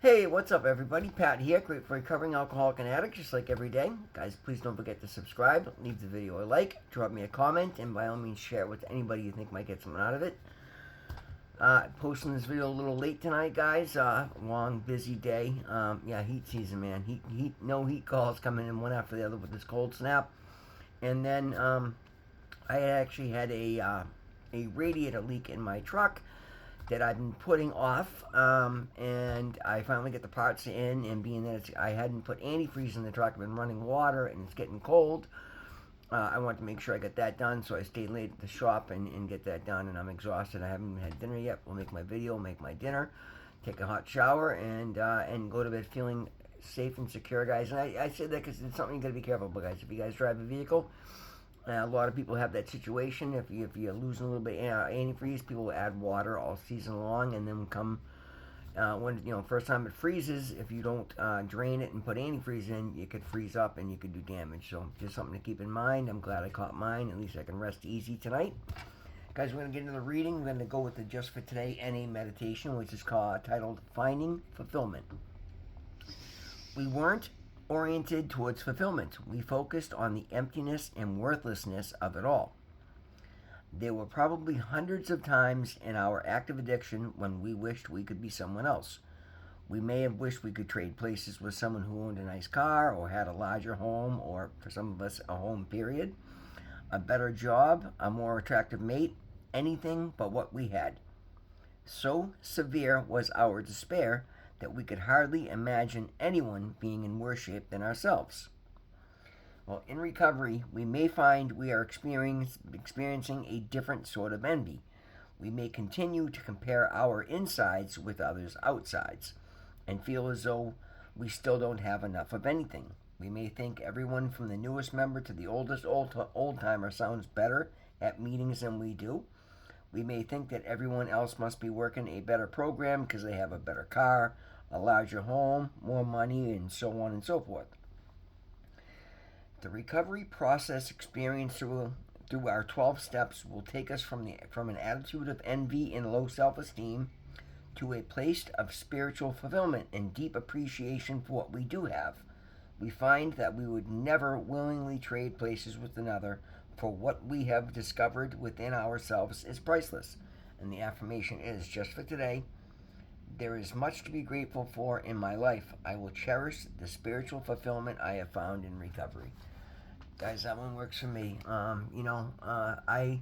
Hey, what's up, everybody? Pat here, great for recovering alcoholic and addict, just like every day. Guys, please don't forget to subscribe, leave the video a like, drop me a comment, and by all means, share it with anybody you think might get something out of it. Posting this video a little late tonight, guys. Long, busy day. Yeah, heat season, man. No heat calls coming in one after the other with this cold snap. And then I actually had a radiator leak in my truck that I've been putting off, and I finally get the parts in. And being that I hadn't put antifreeze in the truck, I've been running water, and it's getting cold. I want to make sure I get that done, so I stayed late at the shop and get that done. And I'm exhausted. I haven't even had dinner yet. We'll make my video, make my dinner, take a hot shower, and go to bed feeling safe and secure, guys. And I say that because it's something you got to be careful about, guys. If you guys drive a vehicle, a lot of people have that situation. If you're losing a little bit of antifreeze, people will add water all season long, and then come when first time it freezes, if you don't drain it and put antifreeze in, it could freeze up and you could do damage. So just something to keep in mind. I'm glad I caught mine. At least I can rest easy tonight. Guys, we're going to get into the reading. We're going to go with the Just for Today NA meditation, which is titled Finding Fulfillment. We weren't oriented towards fulfillment. We focused on the emptiness and worthlessness of it all. There were probably hundreds of times in our active addiction when we wished we could be someone else. We may have wished we could trade places with someone who owned a nice car or had a larger home, or for some of us, a home period, a better job, a more attractive mate, anything but what we had. So severe was our despair that we could hardly imagine anyone being in worse shape than ourselves. Well, in recovery, we may find we are experiencing a different sort of envy. We may continue to compare our insides with others' outsides and feel as though we still don't have enough of anything. We may think everyone from the newest member to the oldest old-timer sounds better at meetings than we do. We may think that everyone else must be working a better program because they have a better car, a larger home, more money, and so on and so forth. The recovery process experienced through our 12 steps will take us from an attitude of envy and low self-esteem to a place of spiritual fulfillment and deep appreciation for what we do have. We find that we would never willingly trade places with another, for what we have discovered within ourselves is priceless. And the affirmation is, just for today, there is much to be grateful for in my life. I will cherish the spiritual fulfillment I have found in recovery. Guys, that one works for me. I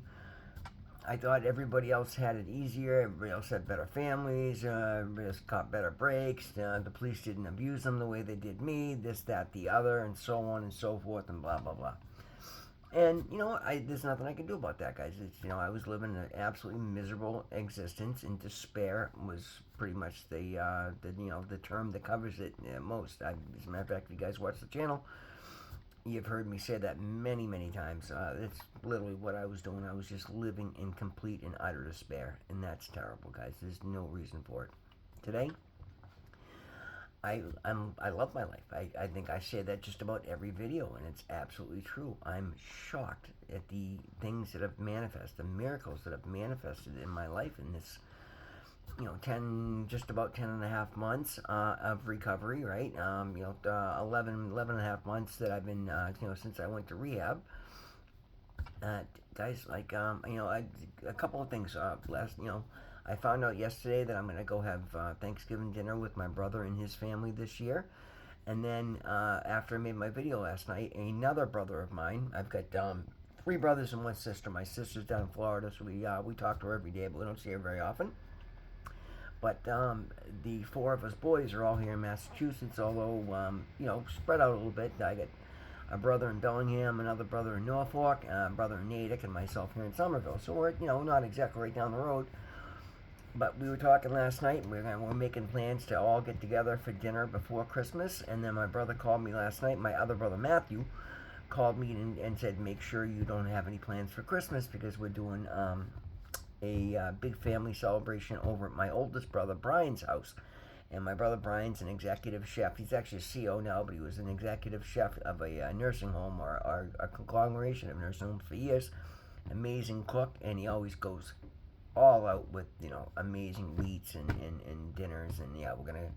thought everybody else had it easier. Everybody else had better families. Everybody else got better breaks. The police didn't abuse them the way they did me. This, that, the other, and so on and so forth, and blah blah blah. And there's nothing I can do about that, guys. I was living an absolutely miserable existence, and despair was pretty much the term that covers it most. As a matter of fact, if you guys watch the channel, you've heard me say that many, many times. It's literally what I was doing. I was just living in complete and utter despair, and that's terrible, guys. There's no reason for it. Today, I love my life. I think I say that just about every video, and it's absolutely true. I'm shocked at the things that have manifested, the miracles that have manifested in my life in this, just about 10 and a half months of recovery, right? 11 and a half months that I've been, since I went to rehab. Guys, a couple of things. I found out yesterday that I'm going to go have Thanksgiving dinner with my brother and his family this year. And then after I made my video last night, another brother of mine, I've got three brothers and one sister. My sister's down in Florida, so we talk to her every day, but we don't see her very often. But the four of us boys are all here in Massachusetts, although, spread out a little bit. I got a brother in Bellingham, another brother in Norfolk, a brother in Natick, and myself here in Somerville. So we're, not exactly right down the road. But we were talking last night, and we're making plans to all get together for dinner before Christmas. And then my brother called me last night. My other brother, Matthew, called me and said, make sure you don't have any plans for Christmas because we're doing a big family celebration over at my oldest brother, Brian's house. And my brother Brian's an executive chef. He's actually a CO now, but he was an executive chef of a nursing home or a conglomeration of nursing homes for years. Amazing cook, and he always goes all out with amazing meats and dinners, and yeah, we're gonna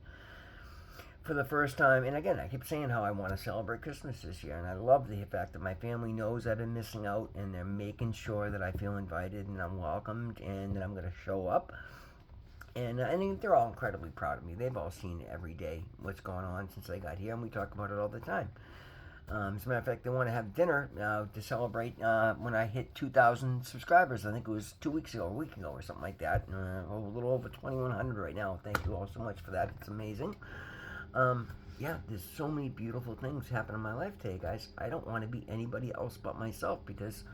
for the first time, and again, I keep saying how I want to celebrate Christmas this year, and I love the fact that my family knows I've been missing out, and they're making sure that I feel invited and I'm welcomed, and that I'm going to show up. And I think they're all incredibly proud of me. They've all seen every day what's going on since I got here, and we talk about it all the time. As a matter of fact, they want to have dinner to celebrate when I hit 2,000 subscribers. I think it was 2 weeks ago, a week ago, or something like that. A little over 2,100 right now. Thank you all so much for that. It's amazing. Yeah, there's so many beautiful things happen in my life today, guys. I don't want to be anybody else but myself, because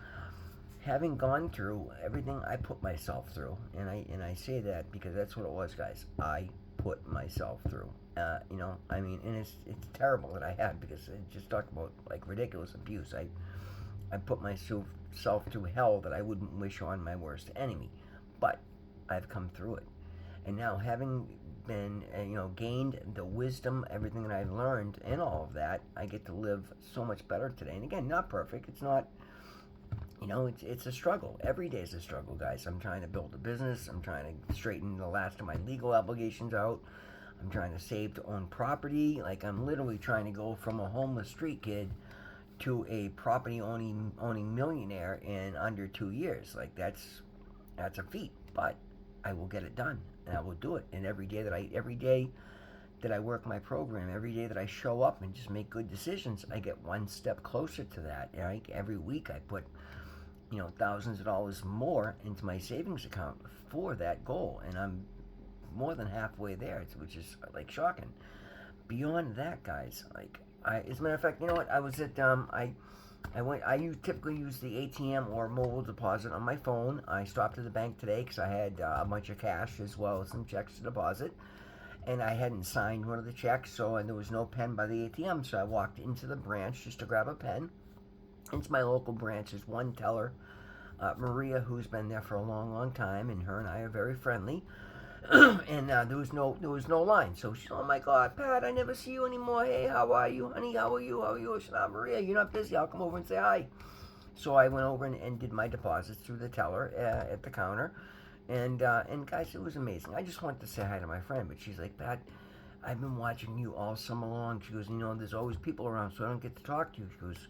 having gone through everything I put myself through, and I say that because that's what it was, guys. I put myself through. I mean, and it's terrible that I had, because I just talk about like ridiculous abuse. I put myself through hell that I wouldn't wish on my worst enemy, but I've come through it, and now having been gained the wisdom, everything that I've learned, and all of that, I get to live so much better today. And again, not perfect. It's not. It's a struggle. Every day is a struggle, guys. I'm trying to build a business. I'm trying to straighten the last of my legal obligations out. I'm trying to save to own property. Like, I'm literally trying to go from a homeless street kid to a property owning millionaire in under 2 years. Like, that's a feat, but I will get it done, and I will do it. And every day that I work my program, every day that I show up and just make good decisions, I get one step closer to that. Right? Every week I put thousands of dollars more into my savings account for that goal, and I'm more than halfway there, which is like shocking. Beyond that, guys, like as a matter of fact, you know what? I was at I typically use the ATM or mobile deposit on my phone. I stopped at the bank today because I had a bunch of cash as well as some checks to deposit, and I hadn't signed one of the checks, and there was no pen by the ATM. So I walked into the branch just to grab a pen. It's my local branch. There's one teller, Maria, who's been there for a long, long time, and her and I are very friendly. And there was no line. So she's, oh my God, Pat, I never see you anymore. Hey, how are you, honey? How are you? I said, Maria, you're not busy. I'll come over and say hi. So I went over and did my deposits through the teller at the counter. And guys, it was amazing. I just wanted to say hi to my friend, but she's like, Pat, I've been watching you all summer long. She goes, there's always people around, so I don't get to talk to you. She goes,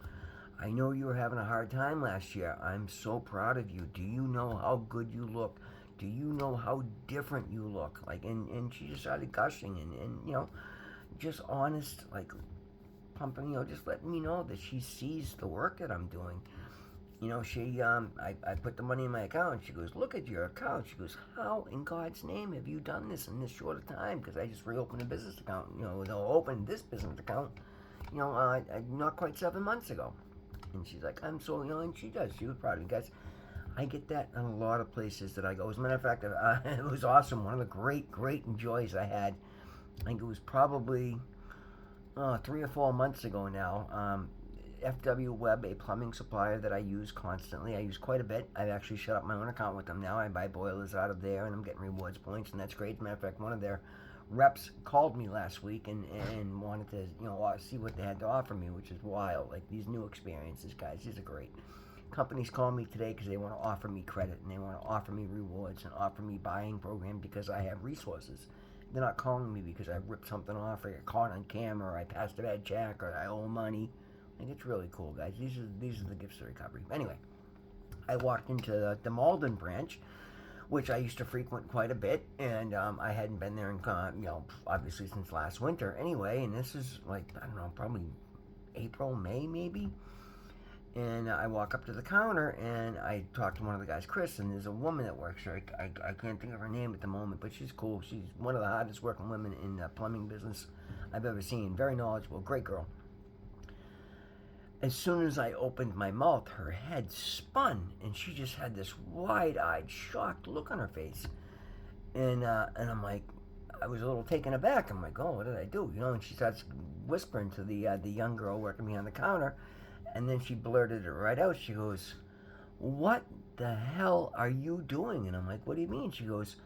I know you were having a hard time last year. I'm so proud of you. Do you know how good you look? Do you know how different you look? Like, and she just started gushing and just honest, like pumping, just letting me know that she sees the work that I'm doing. I put the money in my account. She goes, look at your account. She goes, how in God's name have you done this in this short of time? Because I just reopened a business account. They'll open this business account, not quite 7 months ago. And she's like, I'm so, and she does. She was proud of me, guys. I get that in a lot of places that I go. As a matter of fact, it was awesome. One of the great enjoys I had, I think it was probably 3 or 4 months ago now. FW Web, a plumbing supplier that I use constantly. I use quite a bit. I've actually set up my own account with them now. I buy boilers out of there, and I'm getting rewards points, and that's great. As a matter of fact, one of their reps called me last week and wanted to see what they had to offer me, which is wild. Like, these new experiences, guys, these are great. Companies call me today because they want to offer me credit, and they want to offer me rewards and offer me buying program because I have resources. They're not calling me because I ripped something off, or got caught on camera, or I passed a bad check, or I owe money. Like, it's really cool, guys. These are the gifts of recovery. Anyway, I walked into the Malden branch, which I used to frequent quite a bit, and I hadn't been there in, obviously since last winter anyway, and this is like, I don't know, probably April, May maybe, and I walk up to the counter, and I talk to one of the guys, Chris, and there's a woman that works there. I can't think of her name at the moment, but she's cool. She's one of the hardest working women in the plumbing business I've ever seen. Very knowledgeable, great girl. As soon as I opened my mouth, her head spun, and she just had this wide-eyed, shocked look on her face. And I'm like, I was a little taken aback. I'm like, oh, what did I do? And she starts whispering to the young girl working behind the counter, and then she blurted it right out. She goes, what the hell are you doing? And I'm like, what do you mean? She goes,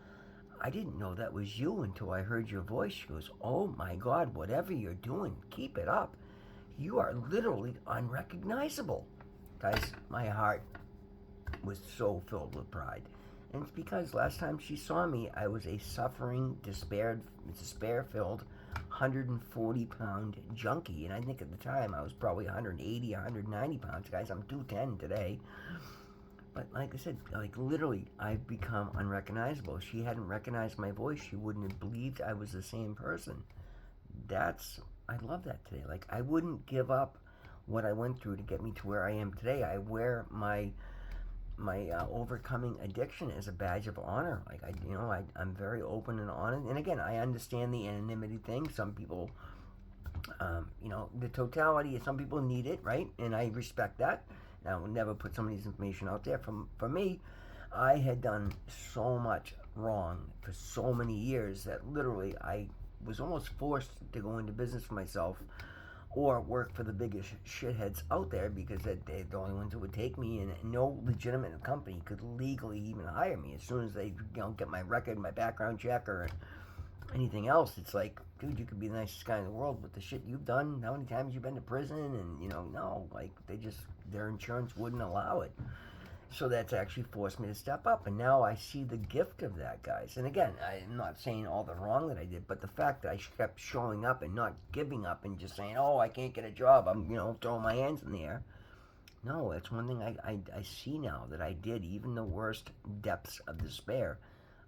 I didn't know that was you until I heard your voice. She goes, oh my God, whatever you're doing, keep it up. You are literally unrecognizable. Guys, my heart was so filled with pride. And it's because last time she saw me, I was a suffering, despair-filled, 140-pound junkie, and I think at the time I was probably 180, 190 pounds. Guys, I'm 210 today. But like I said, like literally, I've become unrecognizable. If she hadn't recognized my voice, she wouldn't have believed I was the same person. I love that today. Like, I wouldn't give up what I went through to get me to where I am today. I wear my overcoming addiction as a badge of honor. Like, I'm very open and honest. And again, I understand the anonymity thing. Some people, the totality of some people need it, right? And I respect that. I will never put somebody's information out there. For me, I had done so much wrong for so many years that literally I was almost forced to go into business for myself or work for the biggest shitheads out there because they're the only ones who would take me, and no legitimate company could legally even hire me. As soon as they get my record, my background check, or anything else, it's like, dude, you could be the nicest guy in the world, but the shit you've done, how many times you've been to prison, and no, like their insurance wouldn't allow it. So that's actually forced me to step up, and now I see the gift of that, guys. And again, I'm not saying all the wrong that I did, but the fact that I kept showing up and not giving up and just saying, oh, I can't get a job, I'm throwing my hands in the air. No, that's one thing I see now that I did. Even the worst depths of despair,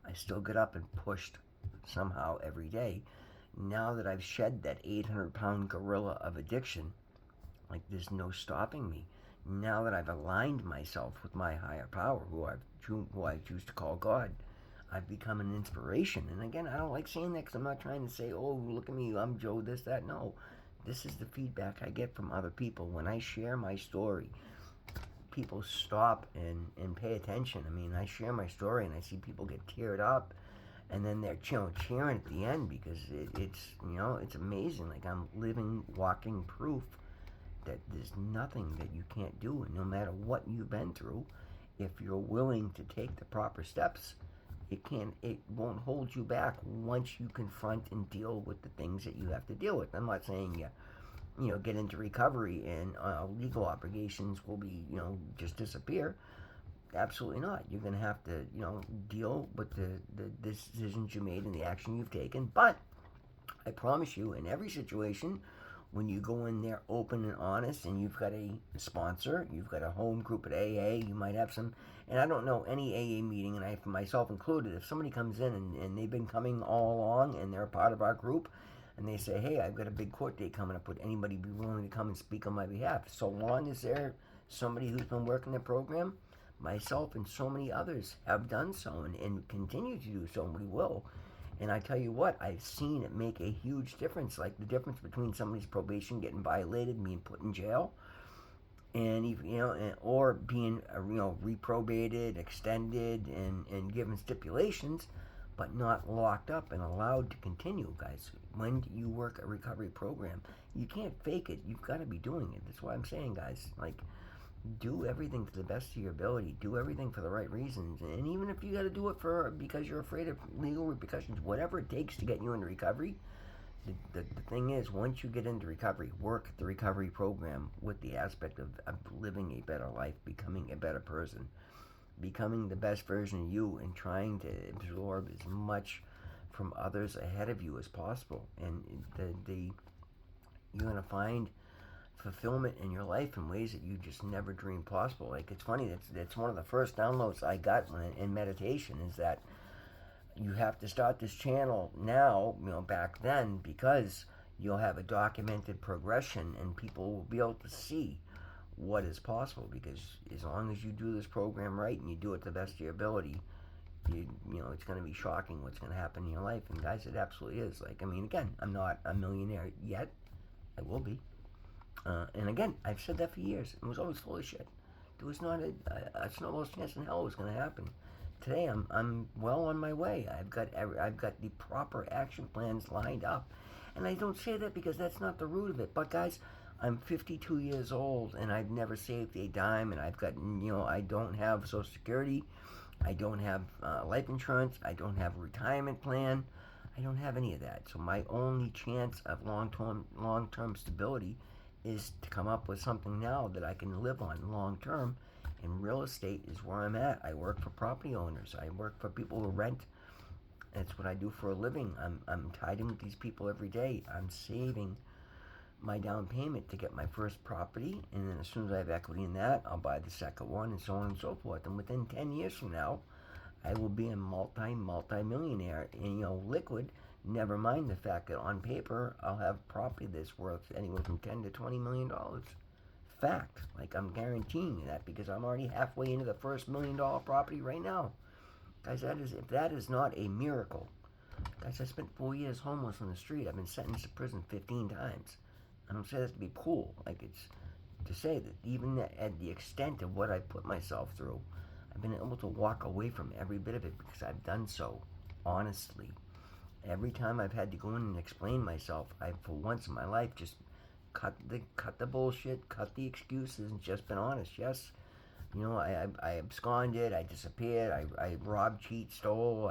I still get up and pushed somehow every day. Now that I've shed that 800-pound gorilla of addiction, like there's no stopping me. Now that I've aligned myself with my higher power, who I choose to call God, I've become an inspiration. And again, I don't like saying that because I'm not trying to say, oh, look at me, I'm Joe, this, that. No, this is the feedback I get from other people. When I share my story, people stop and pay attention. I mean, I share my story and I see people get teared up. And then they're cheering at the end because it's amazing. Like, I'm living, walking proof that there's nothing that you can't do, and no matter what you've been through, if you're willing to take the proper steps, it won't hold you back once you confront and deal with the things that you have to deal with. I'm not saying you get into recovery and legal obligations will be just disappear. Absolutely not. You're going to have to deal with the decisions you made and the action you've taken. But I promise you, in every situation, when you go in there open and honest and you've got a sponsor, you've got a home group at AA, you might have some, and I don't know any AA meeting, and I, for myself included, if somebody comes in and they've been coming all along and they're a part of our group, and they say, hey, I've got a big court date coming up, would anybody be willing to come and speak on my behalf? So long as they're somebody who's been working the program, myself and so many others have done so and continue to do so, and we will. And I tell you what, I've seen it make a huge difference. Like the difference between somebody's probation getting violated, being put in jail, and even, or being reprobated, extended, and given stipulations, but not locked up and allowed to continue, guys. When you work a recovery program, you can't fake it. You've got to be doing it. That's why I'm saying, guys, like, do everything to the best of your ability. Do everything for the right reasons. And even if you got to do it because you're afraid of legal repercussions, whatever it takes to get you into recovery, the thing is, once you get into recovery, work the recovery program with the aspect of living a better life, becoming a better person, becoming the best version of you, and trying to absorb as much from others ahead of you as possible. And you're going to find fulfillment in your life in ways that you just never dreamed possible. Like, it's funny, that's one of the first downloads I got in meditation, is that you have to start this channel now, back then, because you'll have a documented progression and people will be able to see what is possible. Because as long as you do this program right and you do it to the best of your ability, it's going to be shocking what's going to happen in your life. And guys, it absolutely is. Like, I mean, again, I'm not a millionaire yet. I will be. And again, I've said that for years. It was always full of shit. There was not a snowball's chance in hell it was going to happen. Today, I'm well on my way. I've got the proper action plans lined up, and I don't say that because that's not the root of it. But guys, I'm 52 years old, and I've never saved a dime, and I've got I don't have Social Security, I don't have life insurance, I don't have a retirement plan, I don't have any of that. So my only chance of long-term stability is to come up with something now that I can live on long term, and real estate is where I'm at. I work for property owners. I work for people who rent That's what I do for a living. I'm tied in with these people every day. I'm saving my down payment to get my first property, and then as soon as I have equity in that, I'll buy the second one, and so on and so forth. And within 10 years from now, I will be a multi-millionaire, and liquid. Never mind the fact that on paper I'll have property that's worth anywhere from $10 to $20 million. Fact, like I'm guaranteeing you that because I'm already halfway into the first $1 million property right now, guys. If that is not a miracle, guys. I spent 4 years homeless on the street. I've been sentenced to prison 15 times. I don't say that to be cool. Like, it's to say that even at the extent of what I put myself through, I've been able to walk away from every bit of it because I've done so honestly. Every time I've had to go in and explain myself, I, for once in my life, just cut the bullshit, cut the excuses, and just been honest. Yes, I absconded, I disappeared, I robbed, cheat, stole,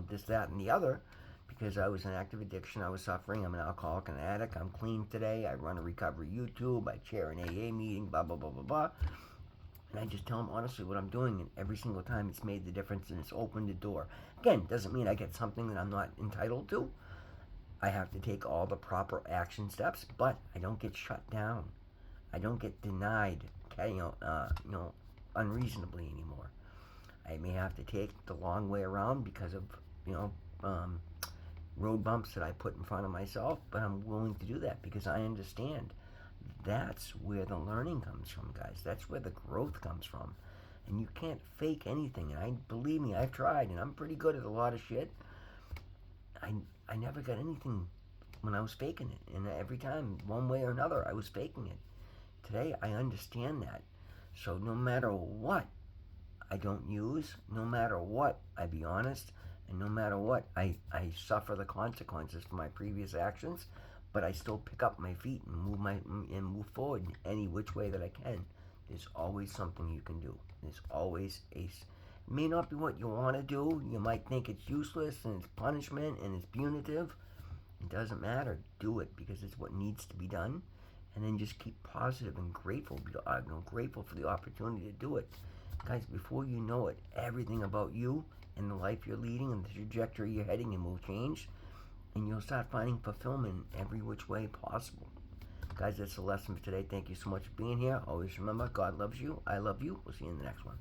this, that, and the other, because I was in active addiction, I was suffering, I'm an alcoholic and an addict, I'm clean today, I run a recovery YouTube, I chair an AA meeting, blah, blah, blah, blah, blah. And I just tell them honestly what I'm doing, and every single time it's made the difference and it's opened the door. Again, doesn't mean I get something that I'm not entitled to. I have to take all the proper action steps, but I don't get shut down. I don't get denied, unreasonably anymore. I may have to take the long way around because of, road bumps that I put in front of myself, but I'm willing to do that because I understand that's where the learning comes from, guys. That's where the growth comes from. And you can't fake anything. And believe me, I've tried, and I'm pretty good at a lot of shit. I never got anything when I was faking it. And every time, one way or another, I was faking it. Today, I understand that. So no matter what I don't use, no matter what I be honest, and no matter what I suffer the consequences for my previous actions, but I still pick up my feet and move forward in any which way that I can. There's always something you can do. There's always it may not be what you want to do. You might think it's useless and it's punishment and it's punitive. It doesn't matter. Do it because it's what needs to be done, and then just keep positive and grateful. Grateful for the opportunity to do it, guys. Before you know it, everything about you and the life you're leading and the trajectory you're heading in will change, and you'll start finding fulfillment in every which way possible. Guys, that's the lesson for today. Thank you so much for being here. Always remember, God loves you. I love you. We'll see you in the next one.